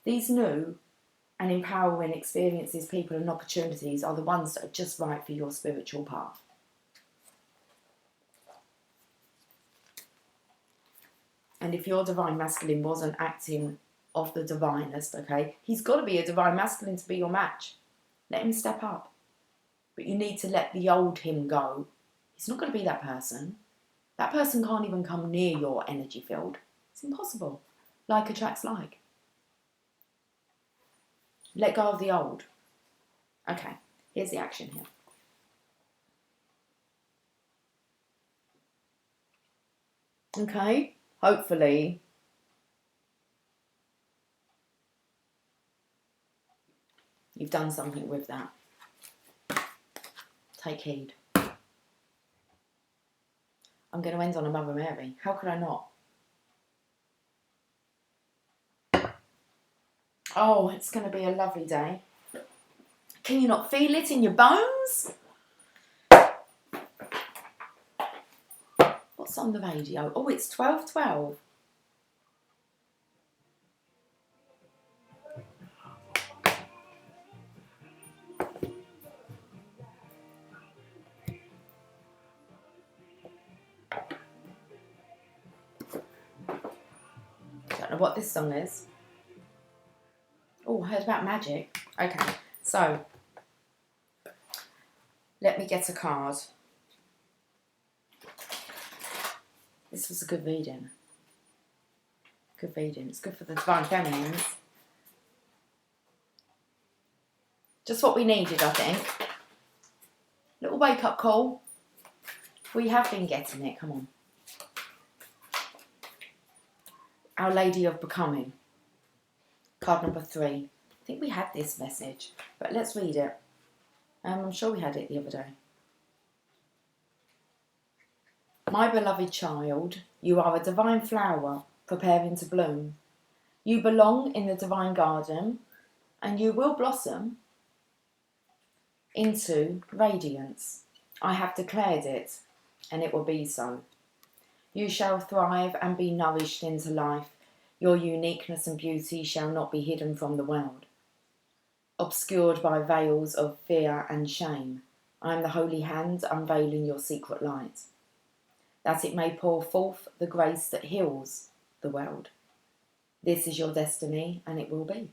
S1: These new and empowering experiences, people, and opportunities are the ones that are just right for your spiritual path. And if your divine masculine wasn't acting off the divinest, okay, he's got to be a divine masculine to be your match. Let him step up. But you need to let the old him go. He's not going to be that person. That person can't even come near your energy field. It's impossible. Like attracts like. Let go of the old. Okay, here's the action here. Okay, hopefully you've done something with that. Take heed. I'm going to end on a Mother Mary. How could I not? Oh, it's going to be a lovely day. Can you not feel it in your bones? What's on the radio? Oh, it's 12:12. Don't know what this song is. Oh, I heard about magic. Okay, so let me get a card. This was a good reading. Good reading. It's good for the divine feminines. Just what we needed, I think. Little wake-up call. We have been getting it. Come on. Our Lady of Becoming. Card number 3. I think we had this message, but let's read it. I'm sure we had it the other day. My beloved child, you are a divine flower preparing to bloom. You belong in the divine garden, and you will blossom into radiance. I have declared it, and it will be so. You shall thrive and be nourished into life. Your uniqueness and beauty shall not be hidden from the world, obscured by veils of fear and shame. I am the holy hand unveiling your secret light, that it may pour forth the grace that heals the world. This is your destiny, and it will be.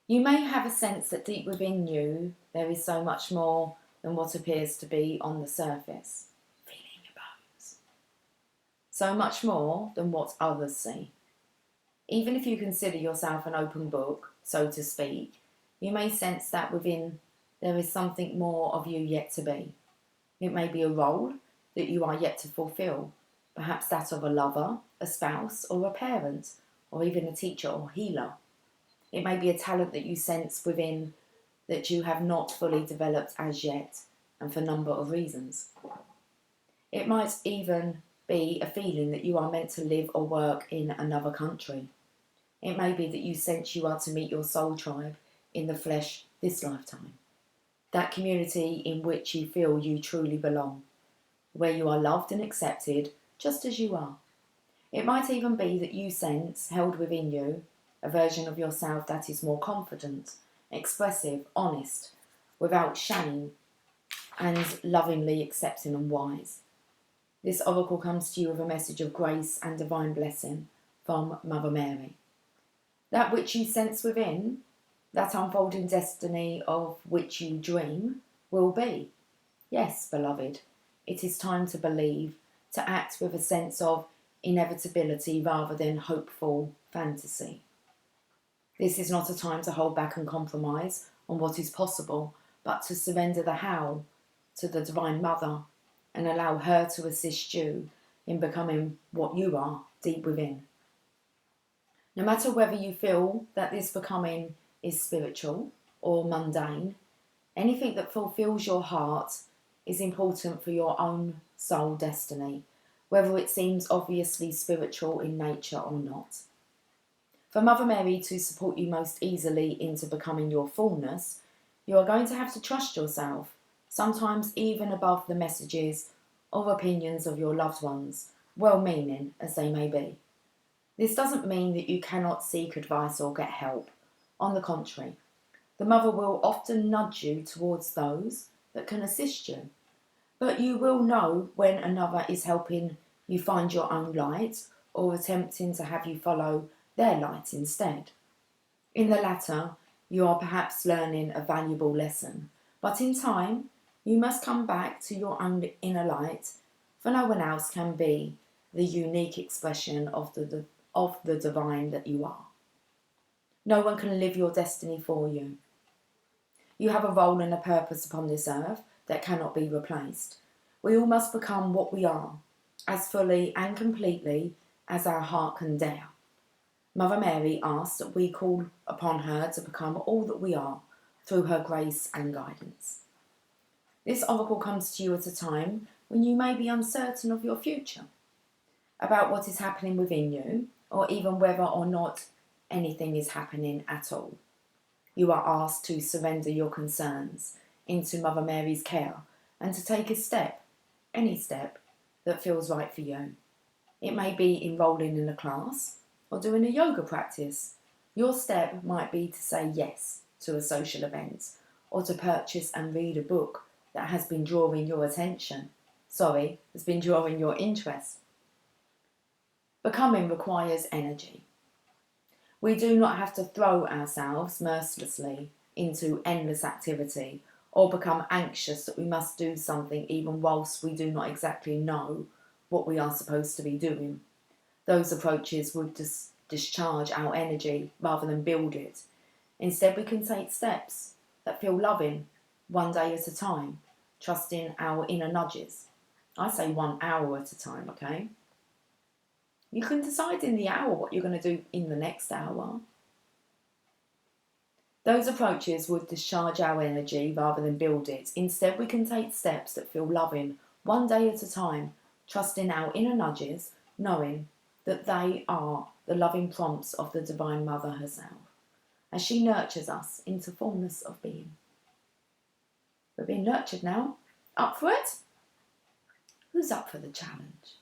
S1: You may have a sense that deep within you there is so much more than what appears to be on the surface. Feeling your bones. So much more than what others see. Even if you consider yourself an open book, so to speak, you may sense that within there is something more of you yet to be. It may be a role that you are yet to fulfill, perhaps that of a lover, a spouse, or a parent, or even a teacher or healer. It may be a talent that you sense within that you have not fully developed as yet, and for a number of reasons. It might even be a feeling that you are meant to live or work in another country. It may be that you sense you are to meet your soul tribe in the flesh this lifetime. That community in which you feel you truly belong, where you are loved and accepted just as you are. It might even be that you sense, held within you, a version of yourself that is more confident, expressive, honest, without shame, and lovingly accepting and wise. This oracle comes to you with a message of grace and divine blessing from Mother Mary. That which you sense within, that unfolding destiny of which you dream, will be. Yes, beloved, it is time to believe, to act with a sense of inevitability rather than hopeful fantasy. This is not a time to hold back and compromise on what is possible, but to surrender the how to the Divine Mother and allow her to assist you in becoming what you are deep within. No matter whether you feel that this becoming is spiritual or mundane, anything that fulfills your heart is important for your own soul destiny, whether it seems obviously spiritual in nature or not. For Mother Mary to support you most easily into becoming your fullness, you are going to have to trust yourself, sometimes even above the messages or opinions of your loved ones, well-meaning as they may be. This doesn't mean that you cannot seek advice or get help. On the contrary, the Mother will often nudge you towards those that can assist you. But you will know when another is helping you find your own light or attempting to have you follow their light instead. In the latter, you are perhaps learning a valuable lesson, but in time, you must come back to your own inner light, for no one else can be the unique expression of the divine that you are. No one can live your destiny for you. You have a role and a purpose upon this earth that cannot be replaced. We all must become what we are, as fully and completely as our heart can dare. Mother Mary asks that we call upon her to become all that we are through her grace and guidance. This oracle comes to you at a time when you may be uncertain of your future, about what is happening within you, or even whether or not anything is happening at all. You are asked to surrender your concerns into Mother Mary's care and to take a step, any step, that feels right for you. It may be enrolling in a class or doing a yoga practice. Your step might be to say yes to a social event or to purchase and read a book that has been drawing your attention. Has been drawing your interest. Becoming requires energy. We do not have to throw ourselves mercilessly into endless activity or become anxious that we must do something even whilst we do not exactly know what we are supposed to be doing. Those approaches would discharge our energy rather than build it. Instead, we can take steps that feel loving, one day at a time, trusting our inner nudges. I say 1 hour at a time, okay? You can decide in the hour what you're going to do in the next hour. Those approaches would discharge our energy rather than build it. Instead, we can take steps that feel loving, one day at a time, trusting our inner nudges, knowing that they are the loving prompts of the Divine Mother herself, as she nurtures us into fullness of being. We're being nurtured now. Up for it? Who's up for the challenge?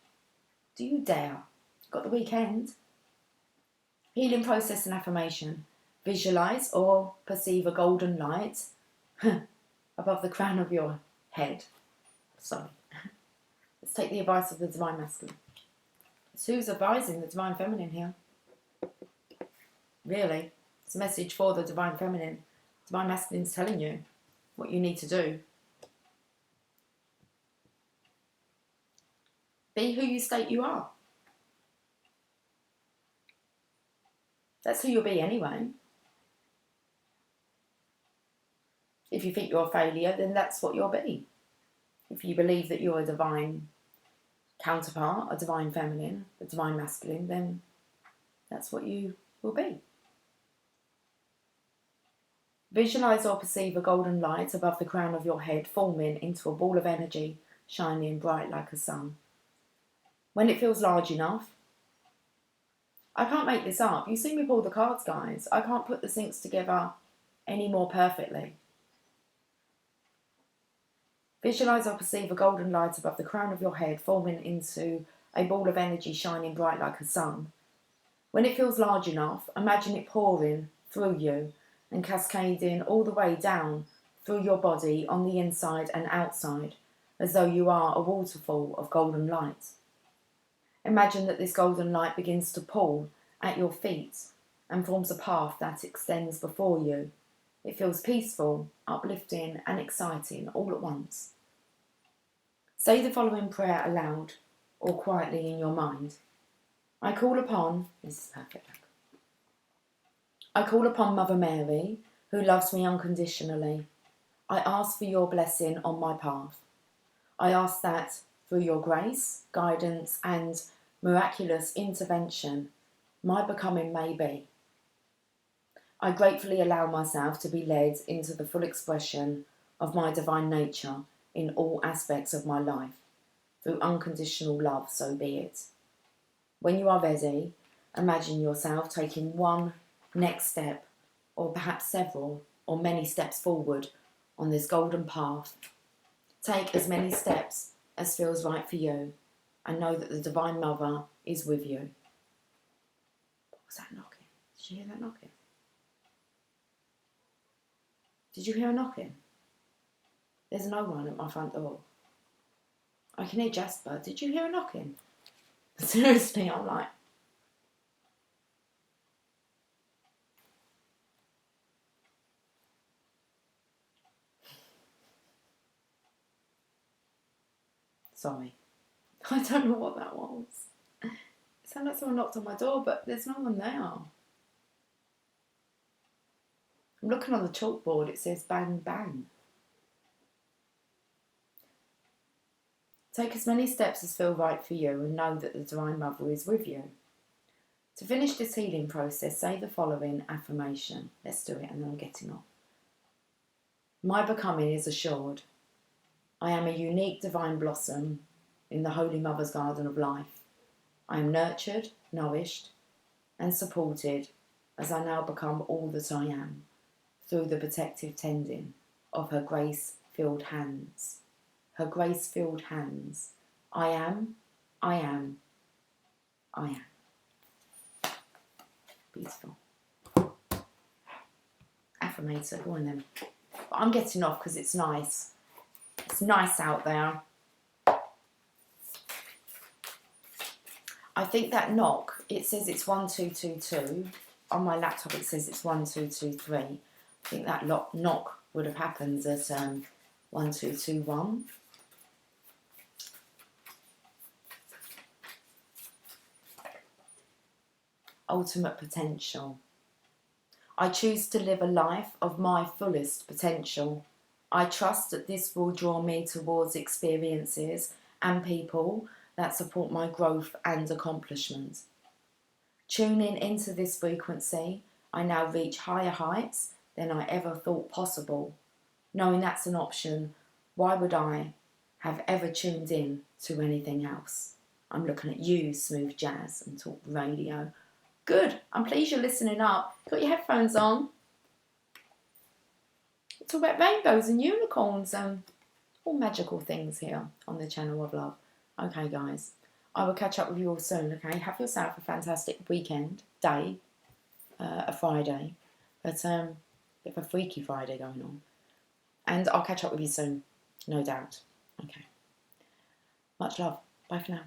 S1: Do you dare? Got the weekend. Healing process and affirmation. Visualize or perceive a golden light above the crown of your head. Sorry. Let's take the advice of the Divine Masculine. So who's advising the Divine Feminine here? Really? It's a message for the Divine Feminine. Divine Masculine's telling you what you need to do. Be who you state you are. That's who you'll be anyway. If you think you're a failure, then that's what you'll be. If you believe that you're a divine counterpart, a divine feminine, a divine masculine, then that's what you will be. Visualize or perceive a golden light above the crown of your head, forming into a ball of energy, shining bright like a sun. When it feels large enough, I can't make this up. You see me pull the cards, guys. I can't put the syncs together any more perfectly. Visualize or perceive a golden light above the crown of your head, forming into a ball of energy shining bright like a sun. When it feels large enough, imagine it pouring through you and cascading all the way down through your body on the inside and outside, as though you are a waterfall of golden light. Imagine that this golden light begins to pull at your feet and forms a path that extends before you. It feels peaceful, uplifting and exciting all at once. Say the following prayer aloud or quietly in your mind. I call upon, this is perfect. I call upon Mother Mary, who loves me unconditionally. I ask for your blessing on my path. I ask that through your grace, guidance and miraculous intervention, my becoming may be. I gratefully allow myself to be led into the full expression of my divine nature in all aspects of my life, through unconditional love, so be it. When you are ready, imagine yourself taking one next step, or perhaps several, or many steps forward on this golden path. Take as many steps as feels right for you, and know that the Divine Mother is with you. What was that knocking? Did you hear that knocking? Did you hear a knocking? There's no one at my front door. I can hear Jasper. Did you hear a knocking? Seriously, I'm like... Sorry. I don't know what that was. It sounded like someone knocked on my door, but there's no one there. I'm looking on the chalkboard, it says bang bang. Take as many steps as feel right for you and know that the Divine Mother is with you. To finish this healing process, say the following affirmation. Let's do it and then I'm getting off. My becoming is assured. I am a unique divine blossom in the Holy Mother's garden of life. I am nurtured, nourished and supported as I now become all that I am through the protective tending of her grace-filled hands. Her grace-filled hands. I am, I am, I am. Beautiful. Affirmator, go on then. But I'm getting off because it's nice. It's nice out there. I think that knock, it says it's 1222. On my laptop it says it's 1223. I think that knock would have happened at 1221. Ultimate potential. I choose to live a life of my fullest potential. I trust that this will draw me towards experiences and people that support my growth and accomplishment. Tuning into this frequency, I now reach higher heights than I ever thought possible. Knowing that's an option, why would I have ever tuned in to anything else? I'm looking at you, Smooth Jazz and Talk Radio. Good, I'm pleased you're listening up. Got your headphones on? talk about rainbows and unicorns and all magical things here on the channel of love. Okay, guys, I will catch up with you all soon. Okay, have yourself a fantastic weekend day, a Friday, but bit of a freaky Friday going on, and I'll catch up with you soon, no doubt. Okay, much love. Bye for now.